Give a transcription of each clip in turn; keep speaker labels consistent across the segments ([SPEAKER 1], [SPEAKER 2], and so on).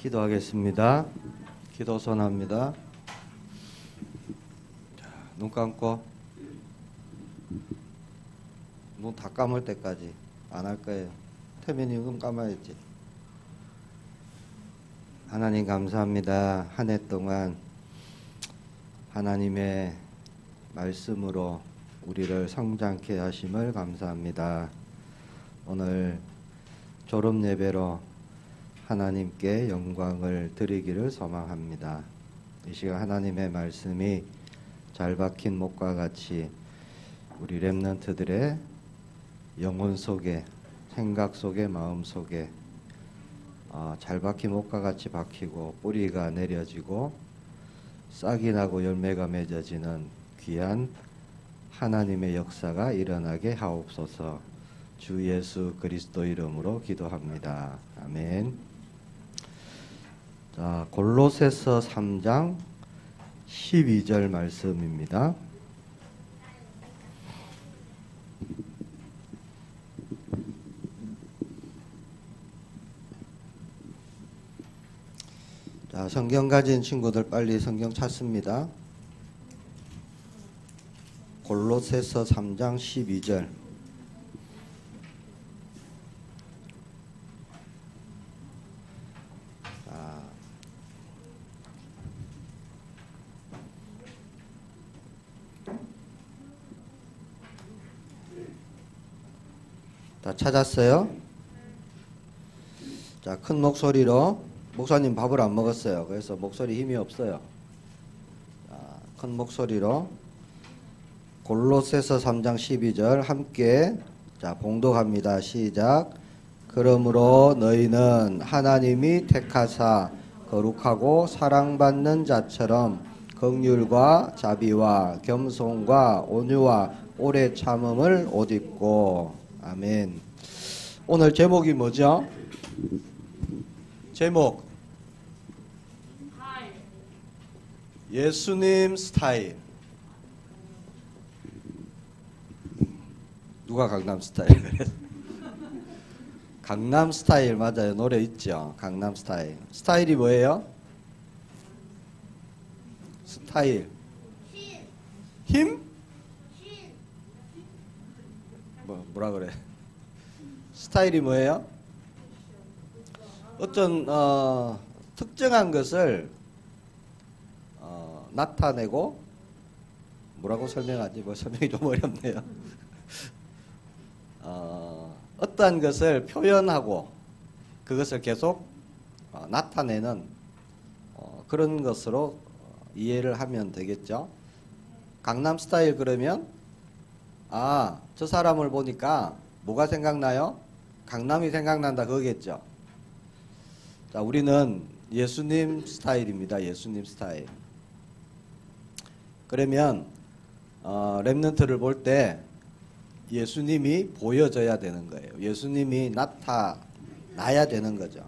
[SPEAKER 1] 기도하겠습니다. 기도 선합니다. 눈 감고 눈 다 감을 때까지 안 할 거예요. 태민이 눈 감아야지. 하나님 감사합니다. 한 해 동안 하나님의 말씀으로 우리를 성장케 하심을 감사합니다. 오늘 졸업 예배로 하나님께 영광을 드리기를 소망합니다. 이 시간 하나님의 말씀이 잘 박힌 목과 같이 우리 렘넌트들의 영혼 속에, 생각 속에, 마음 속에 잘 박힌 목과 같이 박히고 뿌리가 내려지고 싹이 나고 열매가 맺어지는 귀한 하나님의 역사가 일어나게 하옵소서. 주 예수 그리스도 이름으로 기도합니다. 아멘. 자, 골로새서 3장 12절 말씀입니다. 자, 성경 가진 친구들 빨리 성경 찾습니다. 골로새서 3장 12절. 다 찾았어요? 자, 큰 목소리로. 목사님 밥을 안 먹었어요. 그래서 목소리 힘이 없어요. 자, 큰 목소리로 골로새서 3장 12절 함께 자 봉독합니다. 시작. 그러므로 너희는 하나님이 택하사 거룩하고 사랑받는 자처럼 긍휼과 자비와 겸손과 온유와 오래 참음을 옷 입고. 아멘. 오늘 제목이 뭐죠? 제목 예수님 스타일. 누가 강남 스타일 그래? 강남 스타일 맞아요. 노래 있죠. 강남 스타일. 스타일이 뭐예요? 스타일. 힘? 뭐라 그래? 스타일이 뭐예요? 어떤 특정한 것을 나타내고 뭐라고 설명하지? 뭐 설명이 좀 어렵네요. 어떠한 것을 표현하고 그것을 계속 나타내는 그런 것으로 이해를 하면 되겠죠. 강남 스타일 그러면 저 사람을 보니까 뭐가 생각나요? 강남이 생각난다 그거겠죠. 자, 우리는 예수님 스타일입니다. 예수님 스타일. 그러면 렘넌트를 볼 때 예수님이 보여져야 되는 거예요. 예수님이 나타나야 되는 거죠.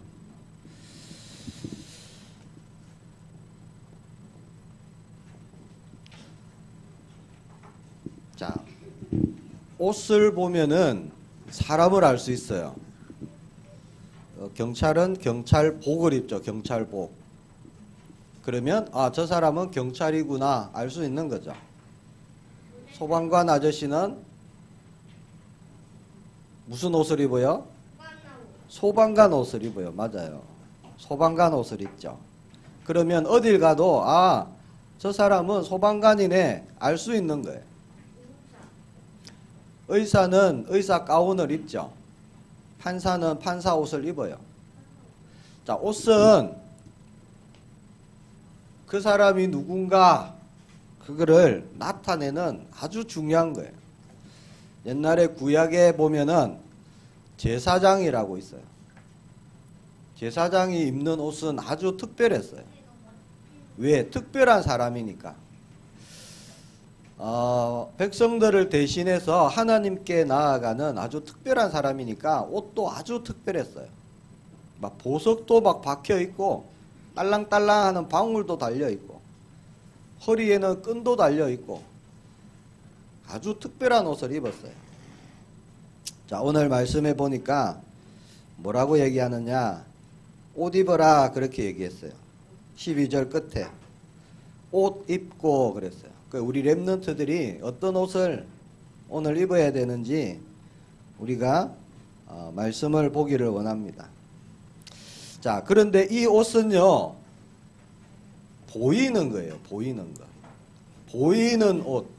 [SPEAKER 1] 자, 옷을 보면은 사람을 알 수 있어요. 경찰은 경찰복을 입죠. 경찰복. 그러면 저 사람은 경찰이구나 알 수 있는 거죠. 소방관 아저씨는 무슨 옷을 입어요? 소방관 옷을 입어요. 맞아요. 소방관 옷을 입죠. 그러면 어딜 가도 저 사람은 소방관이네 알 수 있는 거예요. 의사는 의사 가운을 입죠. 판사는 판사 옷을 입어요. 자, 옷은 그 사람이 누군가 그거를 나타내는 아주 중요한 거예요. 옛날에 구약에 보면은 제사장이라고 있어요. 제사장이 입는 옷은 아주 특별했어요. 왜? 특별한 사람이니까. 백성들을 대신해서 하나님께 나아가는 아주 특별한 사람이니까 옷도 아주 특별했어요. 막 보석도 막 박혀 있고 딸랑딸랑하는 방울도 달려 있고 허리에는 끈도 달려 있고 아주 특별한 옷을 입었어요. 자, 오늘 말씀해 보니까 뭐라고 얘기하느냐? 옷 입어라 그렇게 얘기했어요. 12절 끝에 옷 입고 그랬어요. 우리 렘넌트들이 어떤 옷을 오늘 입어야 되는지 우리가 말씀을 보기를 원합니다. 자, 그런데 이 옷은요, 보이는 거예요. 보이는 거. 보이는 옷.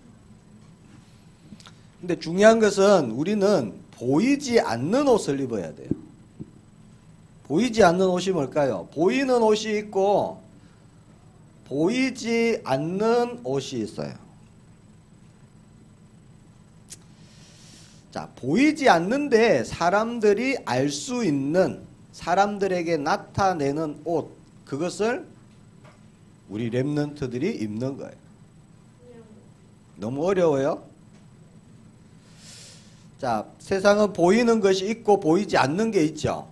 [SPEAKER 1] 근데 중요한 것은 우리는 보이지 않는 옷을 입어야 돼요. 보이지 않는 옷이 뭘까요? 보이는 옷이 있고 보이지 않는 옷이 있어요. 자, 보이지 않는데 사람들이 알 수 있는, 사람들에게 나타내는 옷, 그것을 우리 렘넌트들이 입는 거예요. 너무 어려워요? 자, 세상은 보이는 것이 있고 보이지 않는 게 있죠.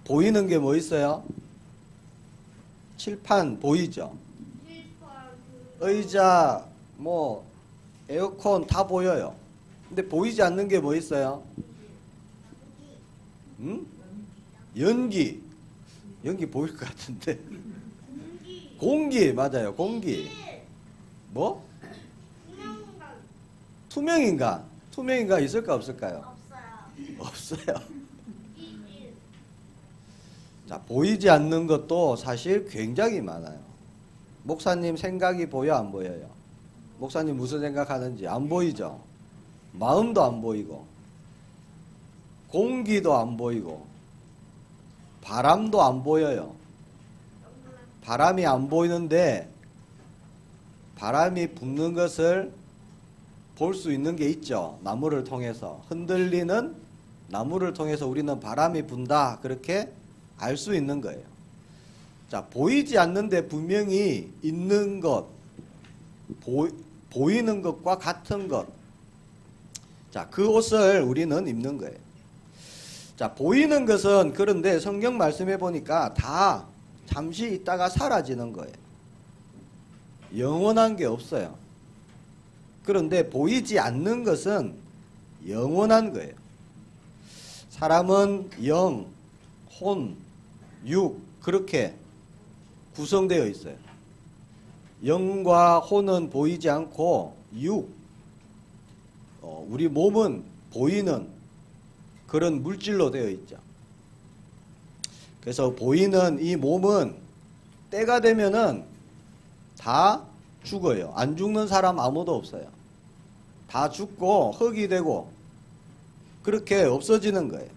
[SPEAKER 1] 보이는 게 뭐 있어요? 칠판 보이죠? 의자, 뭐 에어컨 다 보여요. 근데 보이지 않는 게 뭐 있어요? 연기. 연기 보일 것 같은데. 공기, 맞아요. 공기. 뭐? 투명인간. 투명인간 있을까 없을까요? 없어요. 자, 보이지 않는 것도 사실 굉장히 많아요. 목사님 생각이 보여, 안 보여요? 목사님 무슨 생각하는지 안 보이죠? 마음도 안 보이고, 공기도 안 보이고, 바람도 안 보여요. 바람이 안 보이는데 바람이 부는 것을 볼 수 있는 게 있죠. 나무를 통해서. 흔들리는 나무를 통해서 우리는 바람이 분다, 그렇게 알 수 있는 거예요. 자, 보이지 않는데 분명히 있는 것, 보이는 것과 같은 것. 자, 그 옷을 우리는 입는 거예요. 자, 보이는 것은 그런데 성경 말씀해 보니까 다 잠시 있다가 사라지는 거예요. 영원한 게 없어요. 그런데 보이지 않는 것은 영원한 거예요. 사람은 영, 혼, 육, 그렇게 구성되어 있어요. 영과 혼은 보이지 않고 육, 우리 몸은 보이는 그런 물질로 되어 있죠. 그래서 보이는 이 몸은 때가 되면은 다 죽어요. 안 죽는 사람 아무도 없어요. 다 죽고 흙이 되고 그렇게 없어지는 거예요.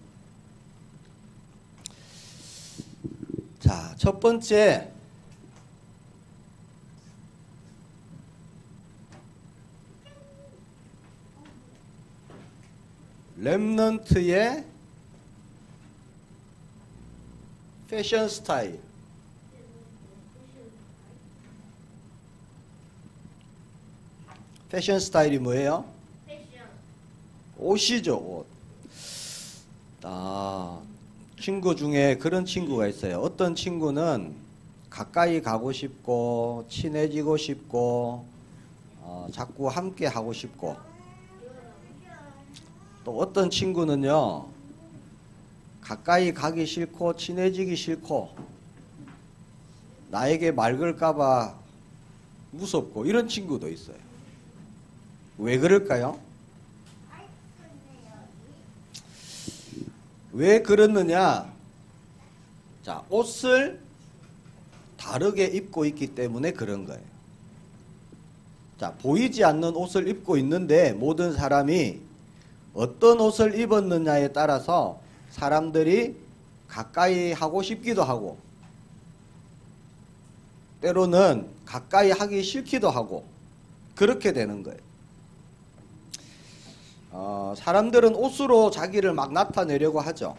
[SPEAKER 1] 자, 첫 번째, 렘넌트의 패션 스타일. 패션 스타일이 뭐예요? 옷이죠, 옷. 친구 중에 그런 친구가 있어요. 어떤 친구는 가까이 가고 싶고 친해지고 싶고 자꾸 함께 하고 싶고, 또 어떤 친구는요 가까이 가기 싫고 친해지기 싫고 나에게 말 걸까봐 무섭고, 이런 친구도 있어요. 왜 그럴까요? 왜 그렇느냐? 자, 옷을 다르게 입고 있기 때문에 그런 거예요. 자, 보이지 않는 옷을 입고 있는데 모든 사람이 어떤 옷을 입었느냐에 따라서 사람들이 가까이 하고 싶기도 하고, 때로는 가까이 하기 싫기도 하고, 그렇게 되는 거예요. 사람들은 옷으로 자기를 막 나타내려고 하죠.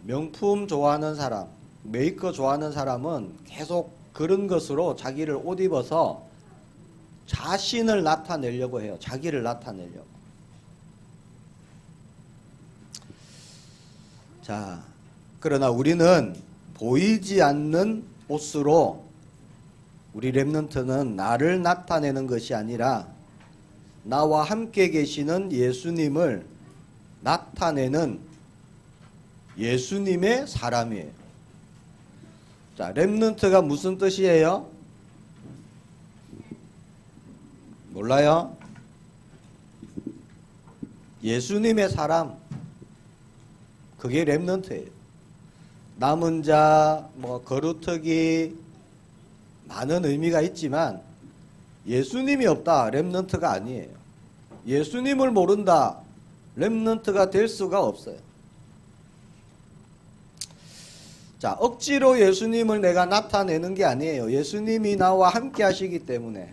[SPEAKER 1] 명품 좋아하는 사람, 메이커 좋아하는 사람은 계속 그런 것으로 자기를 옷 입어서 자신을 나타내려고 해요. 자기를 나타내려고. 자, 그러나 우리는 보이지 않는 옷으로 우리 렘넌트는 나를 나타내는 것이 아니라 나와 함께 계시는 예수님을 나타내는 예수님의 사람이에요. 자, 렘넌트가 무슨 뜻이에요? 몰라요? 예수님의 사람, 그게 렘넌트예요. 남은 자, 거루터기, 많은 의미가 있지만 예수님이 없다, 렘넌트가 아니에요. 예수님을 모른다, 렘넌트가 될 수가 없어요. 자, 억지로 예수님을 내가 나타내는 게 아니에요. 예수님이 나와 함께 하시기 때문에.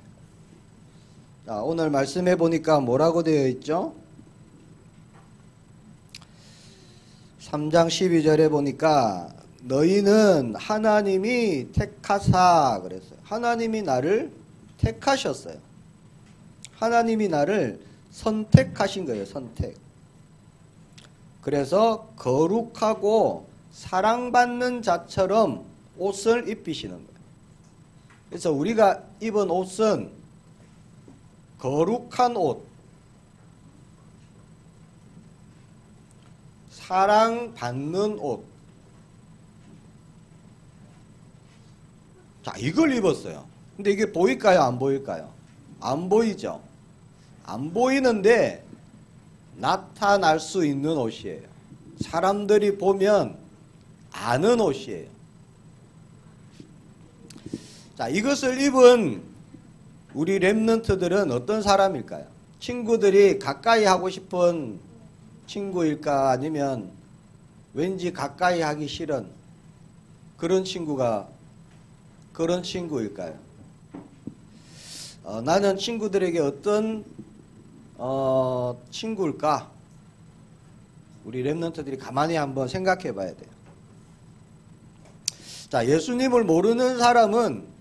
[SPEAKER 1] 자, 오늘 말씀해 보니까 뭐라고 되어 있죠? 3장 12절에 보니까 너희는 하나님이 택하사 그랬어요. 하나님이 나를 택하셨어요. 하나님이 나를 선택하신 거예요. 선택. 그래서 거룩하고 사랑받는 자처럼 옷을 입히시는 거예요. 그래서 우리가 입은 옷은 거룩한 옷, 사랑받는 옷. 자, 이걸 입었어요. 근데 이게 보일까요? 안 보일까요? 안 보이죠? 안 보이는데 나타날 수 있는 옷이에요. 사람들이 보면 아는 옷이에요. 자, 이것을 입은 우리 렘넌트들은 어떤 사람일까요? 친구들이 가까이 하고 싶은 친구일까? 아니면 왠지 가까이 하기 싫은 그런 친구일까요? 나는 친구들에게 어떤 친구일까? 우리 렘넌트들이 가만히 한번 생각해 봐야 돼요. 자, 예수님을 모르는 사람은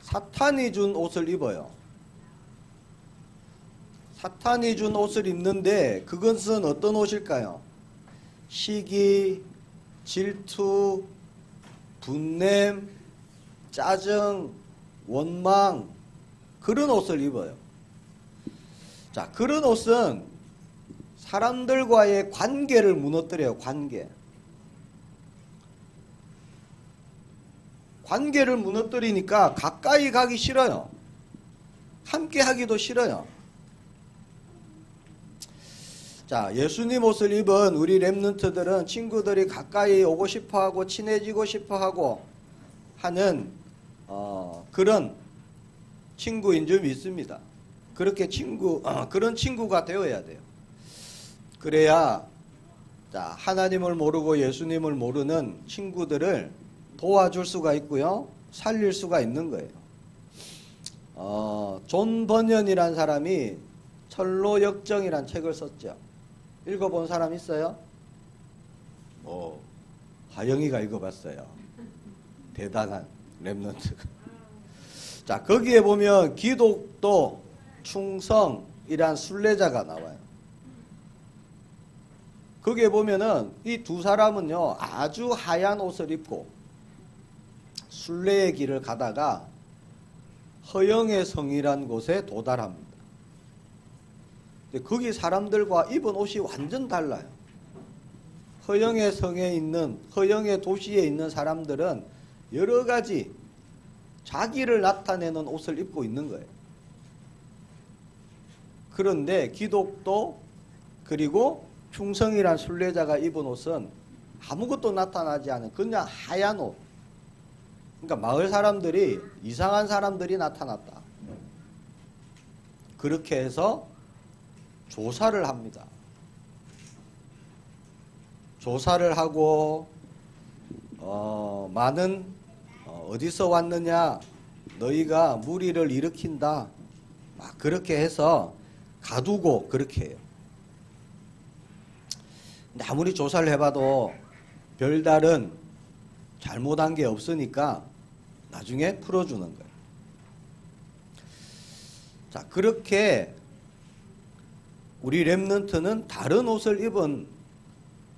[SPEAKER 1] 사탄이 준 옷을 입어요. 사탄이 준 옷을 입는데 그것은 어떤 옷일까요? 시기, 질투, 분냄, 짜증, 원망, 그런 옷을 입어요. 자, 그런 옷은 사람들과의 관계를 무너뜨려요. 관계를 무너뜨리니까 가까이 가기 싫어요. 함께 하기도 싫어요. 자, 예수님 옷을 입은 우리 렘넌트들은 친구들이 가까이 오고 싶어하고 친해지고 싶어하고 하는 그런 친구인 줄 믿습니다. 그렇게 그런 친구가 되어야 돼요. 그래야 자, 하나님을 모르고 예수님을 모르는 친구들을 도와줄 수가 있고요, 살릴 수가 있는 거예요. 존 버년이란 사람이 철로역정이란 책을 썼죠. 읽어본 사람 있어요? 하영이가 읽어봤어요. 대단한 렘넌트. 자, 거기에 보면 기독도, 충성이란 순례자가 나와요. 거기에 보면은 이 두 사람은요, 아주 하얀 옷을 입고 순례의 길을 가다가 허영의 성이란 곳에 도달합니다. 근데 거기 사람들과 입은 옷이 완전 달라요. 허영의 성에 있는, 허영의 도시에 있는 사람들은 여러 가지 자기를 나타내는 옷을 입고 있는 거예요. 그런데 기독도 그리고 충성이란 순례자가 입은 옷은 아무것도 나타나지 않은 그냥 하얀 옷. 그러니까 마을 사람들이 이상한 사람들이 나타났다. 그렇게 해서 조사를 합니다. 조사를 하고 많은 어디서 왔느냐, 너희가 무리를 일으킨다, 막 그렇게 해서 가두고 그렇게 해요. 근데 아무리 조사를 해봐도 별다른 잘못한 게 없으니까 나중에 풀어주는 거예요. 자, 그렇게 우리 렘넌트는 다른 옷을 입은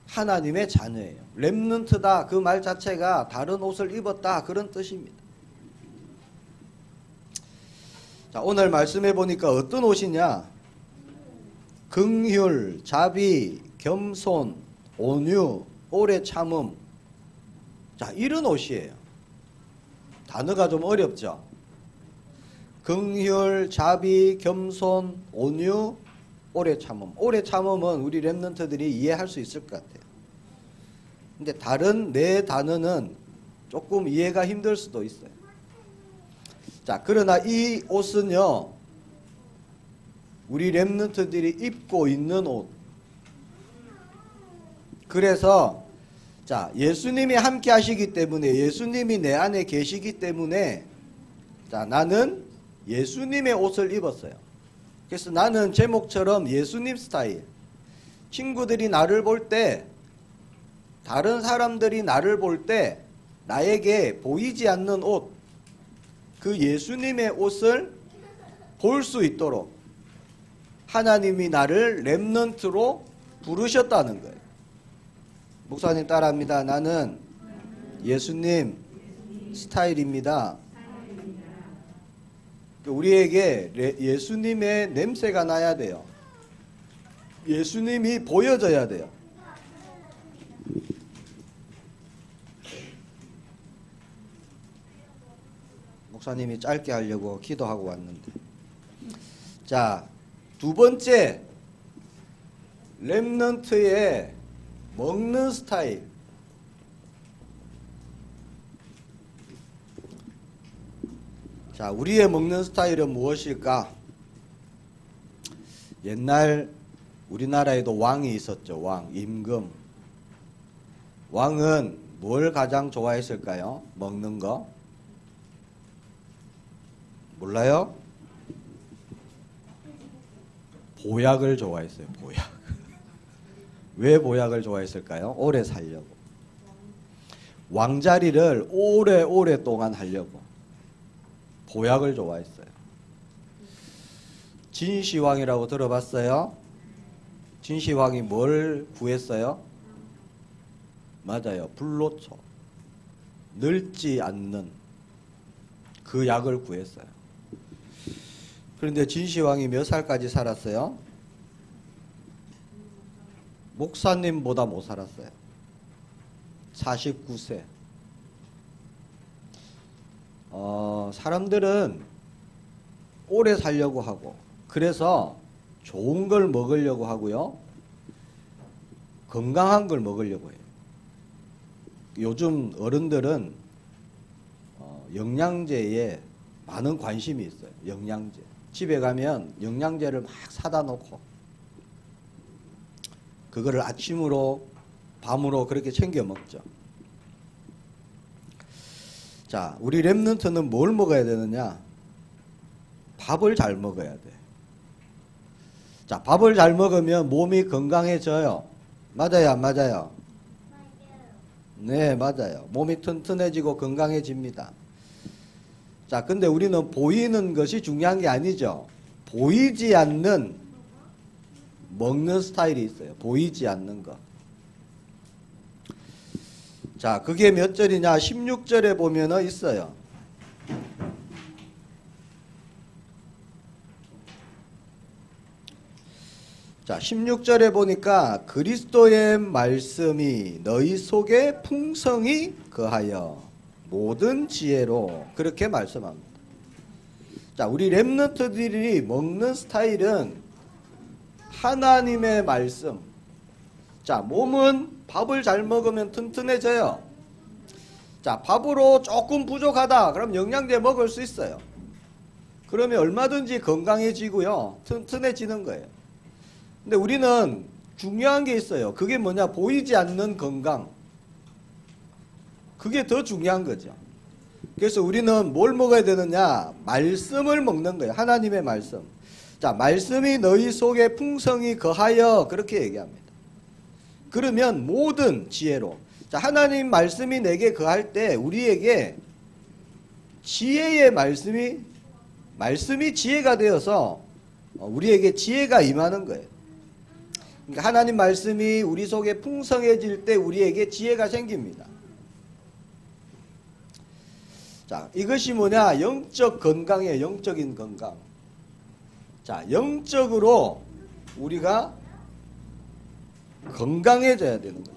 [SPEAKER 1] 하나님의 자녀예요. 렘넌트다, 그 말 자체가 다른 옷을 입었다, 그런 뜻입니다. 자, 오늘 말씀해 보니까 어떤 옷이냐? 긍휼, 자비, 겸손, 온유, 오래 참음. 자, 이런 옷이에요. 단어가 좀 어렵죠? 긍휼, 자비, 겸손, 온유, 오래 참음. 오래 참음은 우리 랩런트들이 이해할 수 있을 것 같아요. 근데 다른 네 단어는 조금 이해가 힘들 수도 있어요. 자, 그러나 이 옷은요, 우리 랩런트들이 입고 있는 옷. 그래서 자, 예수님이 함께 하시기 때문에, 예수님이 내 안에 계시기 때문에, 자, 나는 예수님의 옷을 입었어요. 그래서 나는 제목처럼 예수님 스타일. 친구들이 나를 볼 때, 다른 사람들이 나를 볼 때 나에게 보이지 않는 옷, 그 예수님의 옷을 볼 수 있도록 하나님이 나를 렘넌트로 부르셨다는 거예요. 목사님 따라합니다. 나는 예수님 스타일입니다. 우리에게 예수님의 냄새가 나야 돼요. 예수님이 보여져야 돼요. 목사님이 짧게 하려고 기도하고 왔는데. 자, 두 번째, 렘넌트의 먹는 스타일. 자, 우리의 먹는 스타일은 무엇일까? 옛날 우리나라에도 왕이 있었죠. 왕, 임금. 왕은 뭘 가장 좋아했을까요? 먹는 거? 몰라요? 보약을 좋아했어요. 보약. 왜 보약을 좋아했을까요? 오래 살려고. 왕자리를 오래동안 하려고 보약을 좋아했어요. 진시황이라고 들어봤어요? 진시황이 뭘 구했어요? 맞아요. 불로초. 늙지 않는 그 약을 구했어요. 그런데 진시황이 몇 살까지 살았어요? 목사님보다 못 살았어요. 49세. 사람들은 오래 살려고 하고, 그래서 좋은 걸 먹으려고 하고요, 건강한 걸 먹으려고 해요. 요즘 어른들은 영양제에 많은 관심이 있어요. 영양제. 집에 가면 영양제를 막 사다 놓고 그거를 아침으로 밤으로 그렇게 챙겨 먹죠. 자, 우리 렘넌트는 뭘 먹어야 되느냐? 밥을 잘 먹어야 돼. 자, 밥을 잘 먹으면 몸이 건강해져요. 맞아요, 안 맞아요? 네, 맞아요. 몸이 튼튼해지고 건강해집니다. 자, 근데 우리는 보이는 것이 중요한 게 아니죠. 보이지 않는 먹는 스타일이 있어요. 보이지 않는 거. 자, 그게 몇 절이냐? 16절에 보면은 있어요. 자, 16절에 보니까 그리스도의 말씀이 너희 속에 풍성히 거하여 모든 지혜로, 그렇게 말씀합니다. 자, 우리 렘넌트들이 먹는 스타일은 하나님의 말씀. 자, 몸은 밥을 잘 먹으면 튼튼해져요. 자, 밥으로 조금 부족하다. 그럼 영양제 먹을 수 있어요. 그러면 얼마든지 건강해지고요, 튼튼해지는 거예요. 근데 우리는 중요한 게 있어요. 그게 뭐냐? 보이지 않는 건강. 그게 더 중요한 거죠. 그래서 우리는 뭘 먹어야 되느냐? 말씀을 먹는 거예요. 하나님의 말씀. 자, 말씀이 너희 속에 풍성히 거하여, 그렇게 얘기합니다. 그러면 모든 지혜로. 자, 하나님 말씀이 내게 거할 때 우리에게 지혜의 말씀이 지혜가 되어서 우리에게 지혜가 임하는 거예요. 그러니까 하나님 말씀이 우리 속에 풍성해질 때 우리에게 지혜가 생깁니다. 자, 이것이 뭐냐? 영적 건강이에요. 영적인 건강. 자, 영적으로 우리가 건강해져야 되는 거죠.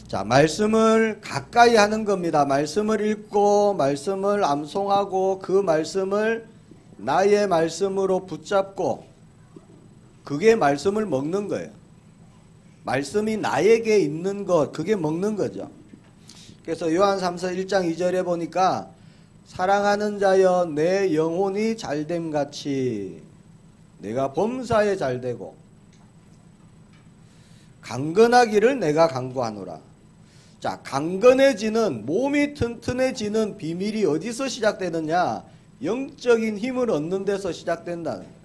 [SPEAKER 1] 자, 말씀을 가까이 하는 겁니다. 말씀을 읽고 말씀을 암송하고 그 말씀을 나의 말씀으로 붙잡고 그게 말씀을 먹는 거예요. 말씀이 나에게 있는 것, 그게 먹는 거죠. 그래서 요한 3서 1장 2절에 보니까 사랑하는 자여 내 영혼이 잘됨 같이 내가 범사에 잘되고 강건하기를 내가 강구하노라. 자, 강건해지는, 몸이 튼튼해지는 비밀이 어디서 시작되느냐? 영적인 힘을 얻는 데서 시작된다는 거예요.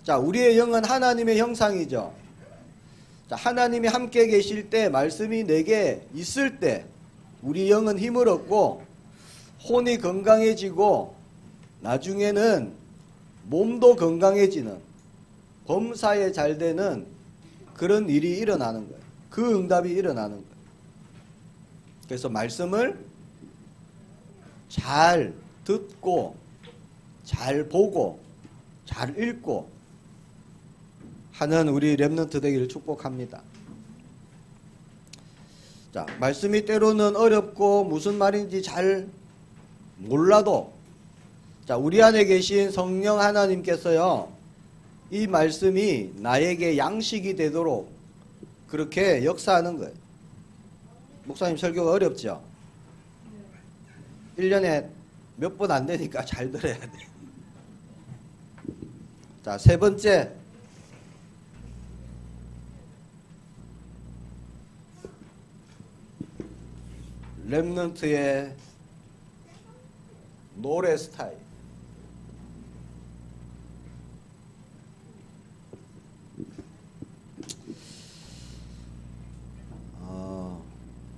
[SPEAKER 1] 자, 우리의 영은 하나님의 형상이죠. 자, 하나님이 함께 계실 때, 말씀이 내게 있을 때 우리 영은 힘을 얻고 혼이 건강해지고 나중에는 몸도 건강해지는, 범사에 잘되는 그런 일이 일어나는 거예요. 그 응답이 일어나는 거예요. 그래서 말씀을 잘 듣고 잘 보고 잘 읽고 하는 우리 렘넌트 되기를 축복합니다. 자, 말씀이 때로는 어렵고 무슨 말인지 잘 몰라도 자, 우리 안에 계신 성령 하나님께서요, 이 말씀이 나에게 양식이 되도록 그렇게 역사하는 거예요. 목사님 설교가 어렵죠? 1년에 몇 번 안 되니까 잘 들어야 돼. 자, 세 번째. 렘넌트의 노래 스타일.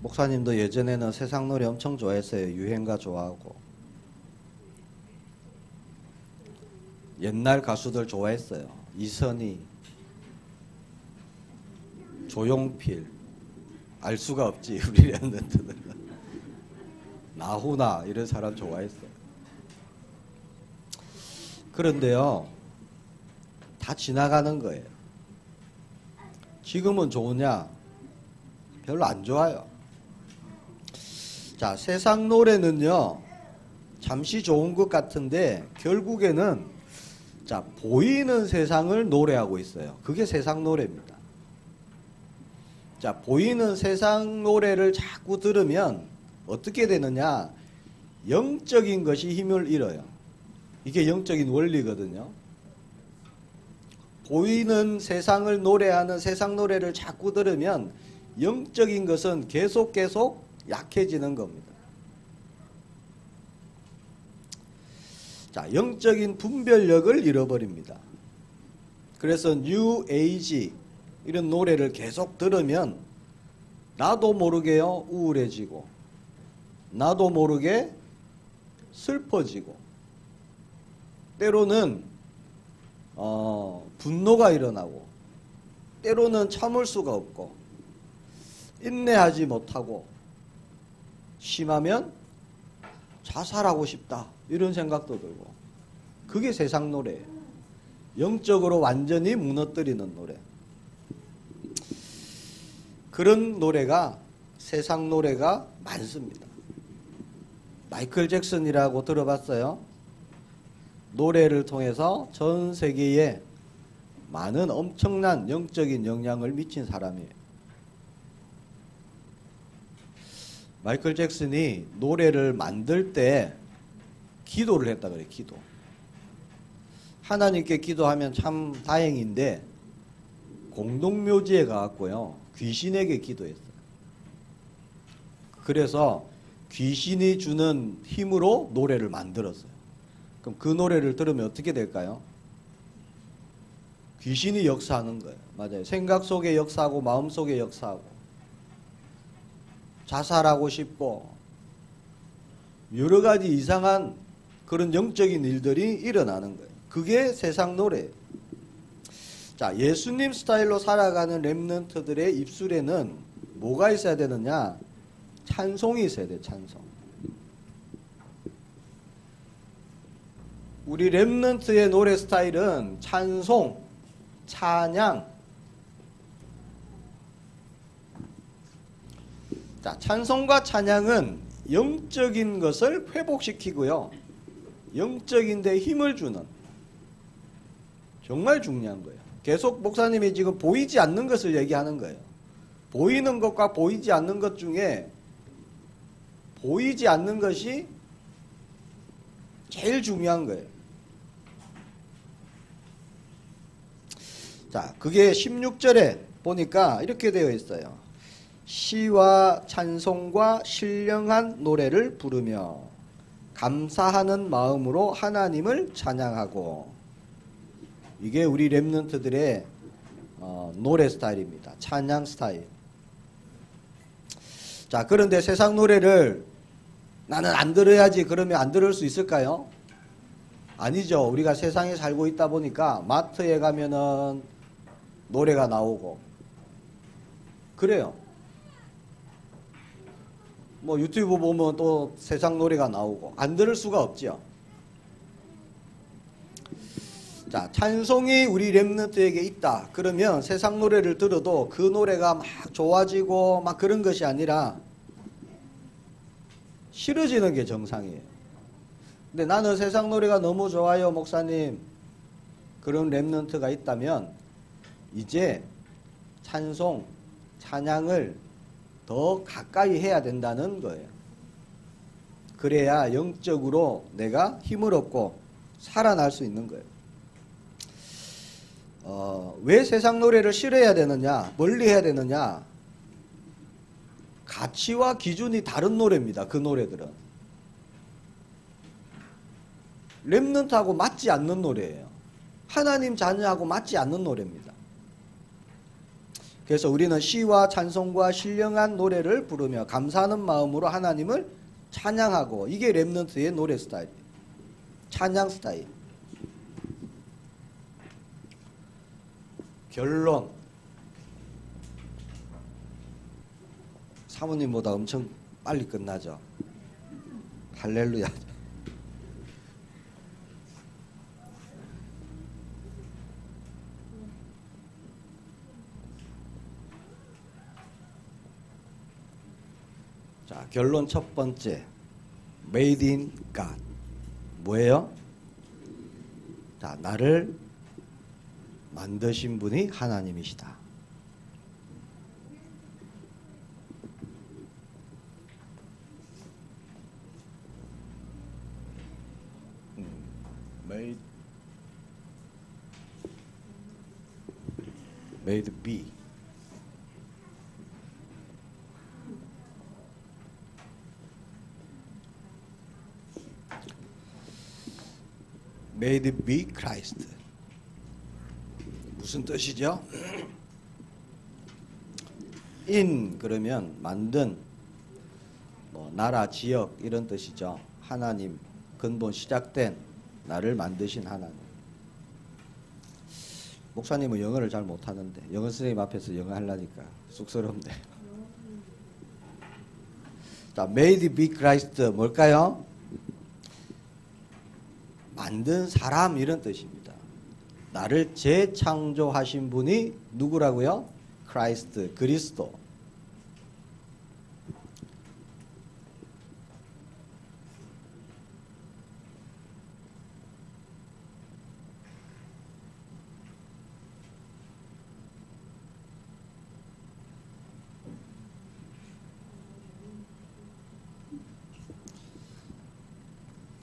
[SPEAKER 1] 목사님도 예전에는 세상 노래 엄청 좋아했어요. 유행가 좋아하고. 옛날 가수들 좋아했어요. 이선희, 조용필. 알 수가 없지, 우리 렘넌트들은. 나훈아 이런 사람 좋아했어요. 그런데요, 다 지나가는 거예요. 지금은 좋으냐? 별로 안 좋아요. 자, 세상 노래는요, 잠시 좋은 것 같은데 결국에는 자, 보이는 세상을 노래하고 있어요. 그게 세상 노래입니다. 자, 보이는 세상 노래를 자꾸 들으면 어떻게 되느냐? 영적인 것이 힘을 잃어요. 이게 영적인 원리거든요. 보이는 세상을 노래하는 세상 노래를 자꾸 들으면 영적인 것은 계속 약해지는 겁니다. 자, 영적인 분별력을 잃어버립니다. 그래서 뉴 에이지 이런 노래를 계속 들으면 나도 모르게요, 우울해지고 나도 모르게 슬퍼지고 때로는 분노가 일어나고 때로는 참을 수가 없고 인내하지 못하고 심하면 자살하고 싶다 이런 생각도 들고 그게 세상 노래예요. 영적으로 완전히 무너뜨리는 노래. 그런 노래가 세상 노래가 많습니다. 마이클 잭슨이라고 들어봤어요? 노래를 통해서 전 세계에 많은 엄청난 영적인 영향을 미친 사람이에요. 마이클 잭슨이 노래를 만들 때 기도를 했다 그래요. 기도. 하나님께 기도하면 참 다행인데 공동묘지에 가갖고요, 귀신에게 기도했어요. 그래서 귀신이 주는 힘으로 노래를 만들었어요. 그럼 그 노래를 들으면 어떻게 될까요? 귀신이 역사하는 거예요. 맞아요. 생각 속에 역사하고 마음 속에 역사하고 자살하고 싶고 여러 가지 이상한 그런 영적인 일들이 일어나는 거예요. 그게 세상 노래예요. 자, 예수님 스타일로 살아가는 렘넌트들의 입술에는 뭐가 있어야 되느냐? 찬송이 있어야 돼요. 찬송. 우리 렘넌트의 노래 스타일은 찬송, 찬양, 자, 찬송과 찬양은 영적인 것을 회복시키고요. 영적인 데 힘을 주는 정말 중요한 거예요. 계속 목사님이 지금 보이지 않는 것을 얘기하는 거예요. 보이는 것과 보이지 않는 것 중에 보이지 않는 것이 제일 중요한 거예요. 자, 그게 16절에 보니까 이렇게 되어 있어요. 시와 찬송과 신령한 노래를 부르며 감사하는 마음으로 하나님을 찬양하고. 이게 우리 렘넌트들의 노래 스타일입니다. 찬양 스타일. 자, 그런데 세상 노래를 나는 안 들어야지 그러면 안 들을 수 있을까요? 아니죠. 우리가 세상에 살고 있다 보니까 마트에 가면은 노래가 나오고 그래요. 뭐 유튜브 보면 또 세상 노래가 나오고 안 들을 수가 없죠. 자, 찬송이 우리 렘넌트에게 있다. 그러면 세상 노래를 들어도 그 노래가 막 좋아지고 막 그런 것이 아니라 싫어지는 게 정상이에요. 근데 나는 세상 노래가 너무 좋아요, 목사님. 그런 렘넌트가 있다면 이제 찬송, 찬양을 더 가까이 해야 된다는 거예요. 그래야 영적으로 내가 힘을 얻고 살아날 수 있는 거예요. 왜 세상 노래를 싫어해야 되느냐, 멀리 해야 되느냐? 가치와 기준이 다른 노래입니다. 그 노래들은 렘넌트하고 맞지 않는 노래예요. 하나님 자녀하고 맞지 않는 노래입니다. 그래서 우리는 시와 찬송과 신령한 노래를 부르며 감사하는 마음으로 하나님을 찬양하고. 이게 렘넌트의 노래 스타일이에요. 찬양 스타일. 결론. 사모님보다 엄청 빨리 끝나죠. 할렐루야. 자, 결론 첫 번째. Made in God. 뭐예요? 자, 나를 만드신 분이 하나님이시다. Made be. Made be Christ. 무슨 뜻이죠? in 그러면 만든, 뭐 나라, 지역 이런 뜻이죠. 하나님, 근본 시작된, 나를 만드신 하나님. 목사님은 영어를 잘 못하는데 영어 선생님 앞에서 영어 하려니까 쑥스럽네요. 자, made be Christ 뭘까요? 만든 사람 이런 뜻입니다. 나를 재창조하신 분이 누구라고요? 크라이스트, 그리스도.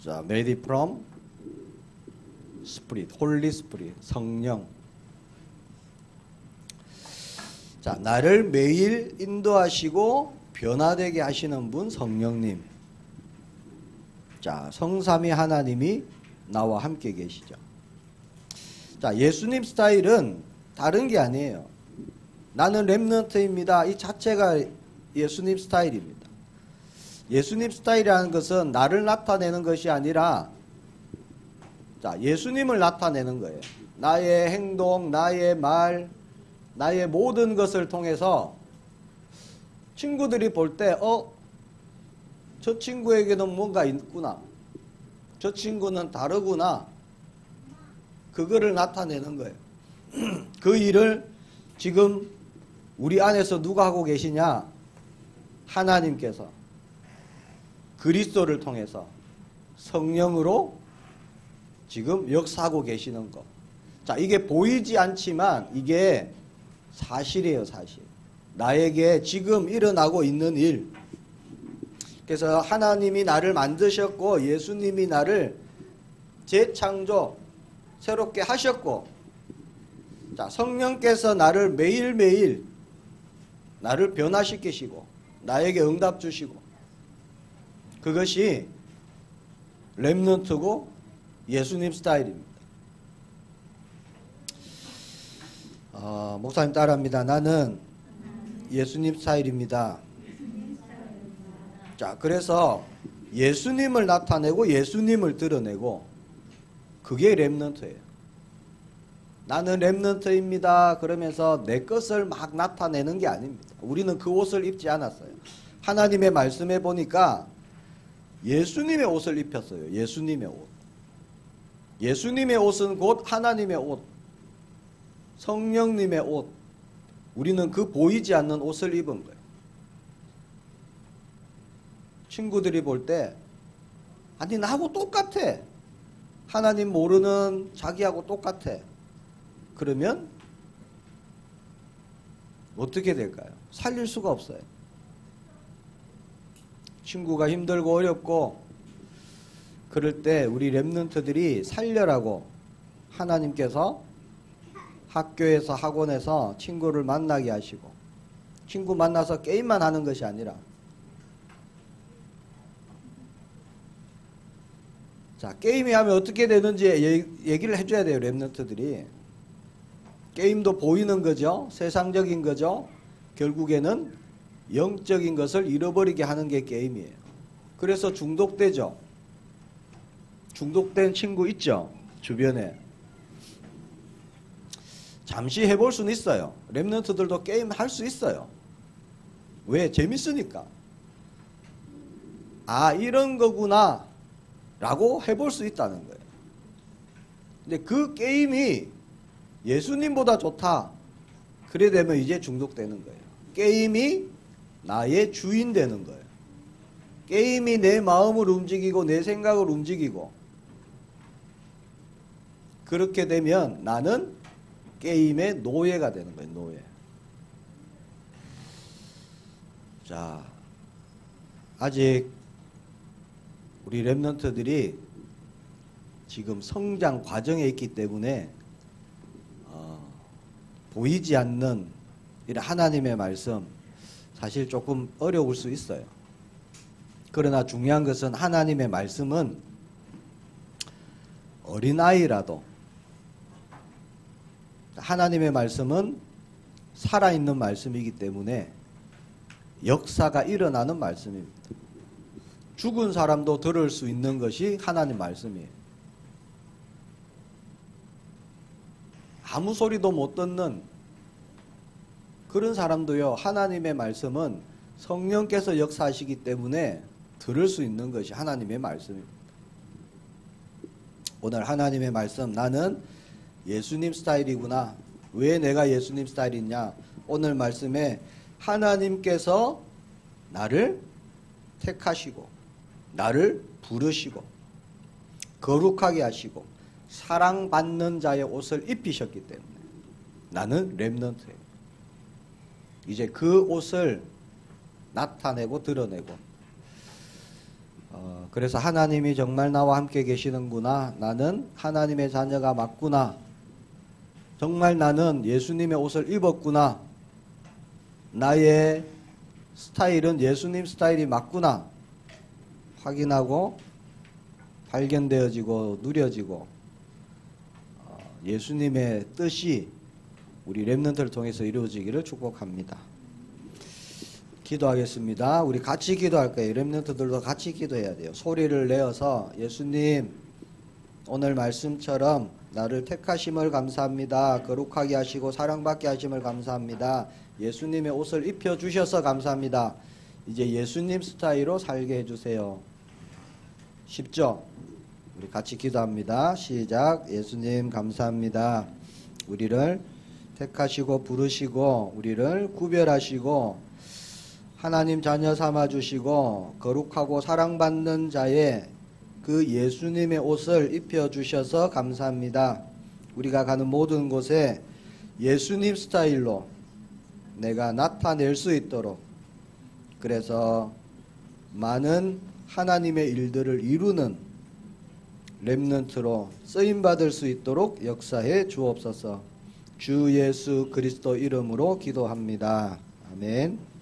[SPEAKER 1] 자, made from Spirit, Holy Spirit, 성령. 자, 나를 매일 인도하시고 변화되게 하시는 분 성령님. 자, 성삼위 하나님이 나와 함께 계시죠. 자, 예수님 스타일은 다른 게 아니에요. 나는 렘넌트입니다. 이 자체가 예수님 스타일입니다. 예수님 스타일이라는 것은 나를 나타내는 것이 아니라, 자, 예수님을 나타내는 거예요. 나의 행동, 나의 말, 나의 모든 것을 통해서 친구들이 볼 때, 저 친구에게는 뭔가 있구나. 저 친구는 다르구나. 그거를 나타내는 거예요. 그 일을 지금 우리 안에서 누가 하고 계시냐? 하나님께서 그리스도를 통해서 성령으로 지금 역사하고 계시는 것. 자, 이게 보이지 않지만 이게 사실이에요, 사실. 나에게 지금 일어나고 있는 일. 그래서 하나님이 나를 만드셨고 예수님이 나를 재창조, 새롭게 하셨고, 자, 성령께서 나를 매일매일 나를 변화시키시고 나에게 응답 주시고, 그것이 렘넌트고 예수님 스타일입니다. 목사님 따라합니다. 나는 예수님 스타일입니다. 자, 그래서 예수님을 나타내고 예수님을 드러내고, 그게 렘넌트예요. 나는 렘넌트입니다 그러면서 내 것을 막 나타내는 게 아닙니다. 우리는 그 옷을 입지 않았어요. 하나님의 말씀에 보니까 예수님의 옷을 입혔어요. 예수님의 옷. 예수님의 옷은 곧 하나님의 옷, 성령님의 옷. 우리는 그 보이지 않는 옷을 입은 거예요. 친구들이 볼 때, 아니 나하고 똑같아, 하나님 모르는 자기하고 똑같아, 그러면 어떻게 될까요? 살릴 수가 없어요. 친구가 힘들고 어렵고 그럴 때 우리 렘넌트들이 살려라고 하나님께서 학교에서 학원에서 친구를 만나게 하시고, 친구 만나서 게임만 하는 것이 아니라, 자, 게임이 하면 어떻게 되는지 얘기를 해줘야 돼요. 렘넌트들이. 게임도 보이는 거죠. 세상적인 거죠. 결국에는 영적인 것을 잃어버리게 하는 게 게임이에요. 그래서 중독되죠. 중독된 친구 있죠, 주변에. 잠시 해볼 수는 있어요. 렘넌트들도 게임 할 수 있어요. 왜? 재밌으니까. 아, 이런 거구나 라고 해볼 수 있다는 거예요. 근데 그 게임이 예수님보다 좋다, 그래 되면 이제 중독되는 거예요. 게임이 나의 주인 되는 거예요. 게임이 내 마음을 움직이고 내 생각을 움직이고, 그렇게 되면 나는 게임의 노예가 되는 거예요. 노예. 자, 아직 우리 렘넌트들이 지금 성장 과정에 있기 때문에 보이지 않는 이런 하나님의 말씀, 사실 조금 어려울 수 있어요. 그러나 중요한 것은 하나님의 말씀은 어린아이라도, 하나님의 말씀은 살아있는 말씀이기 때문에 역사가 일어나는 말씀입니다. 죽은 사람도 들을 수 있는 것이 하나님 말씀이에요. 아무 소리도 못 듣는 그런 사람도요, 하나님의 말씀은 성령께서 역사하시기 때문에 들을 수 있는 것이 하나님의 말씀입니다. 오늘 하나님의 말씀, 나는 예수님 스타일이구나. 왜 내가 예수님 스타일이냐? 오늘 말씀에 하나님께서 나를 택하시고 나를 부르시고 거룩하게 하시고 사랑받는 자의 옷을 입히셨기 때문에 나는 렘넌트예요. 이제 그 옷을 나타내고 드러내고, 그래서 하나님이 정말 나와 함께 계시는구나, 나는 하나님의 자녀가 맞구나, 정말 나는 예수님의 옷을 입었구나, 나의 스타일은 예수님 스타일이 맞구나 확인하고 발견되어지고 누려지고, 예수님의 뜻이 우리 렘넌트를 통해서 이루어지기를 축복합니다. 기도하겠습니다. 우리 같이 기도할 거예요. 렘넌트들도 같이 기도해야 돼요. 소리를 내어서, 예수님 오늘 말씀처럼 나를 택하심을 감사합니다. 거룩하게 하시고 사랑받게 하심을 감사합니다. 예수님의 옷을 입혀주셔서 감사합니다. 이제 예수님 스타일로 살게 해주세요. 쉽죠? 우리 같이 기도합니다. 시작. 예수님 감사합니다. 우리를 택하시고 부르시고 우리를 구별하시고 하나님 자녀 삼아 주시고 거룩하고 사랑받는 자의 그 예수님의 옷을 입혀 주셔서 감사합니다. 우리가 가는 모든 곳에 예수님 스타일로 내가 나타낼 수 있도록, 그래서 많은 하나님의 일들을 이루는 렘넌트로 쓰임받을 수 있도록 역사해 주옵소서. 주 예수 그리스도 이름으로 기도합니다. 아멘.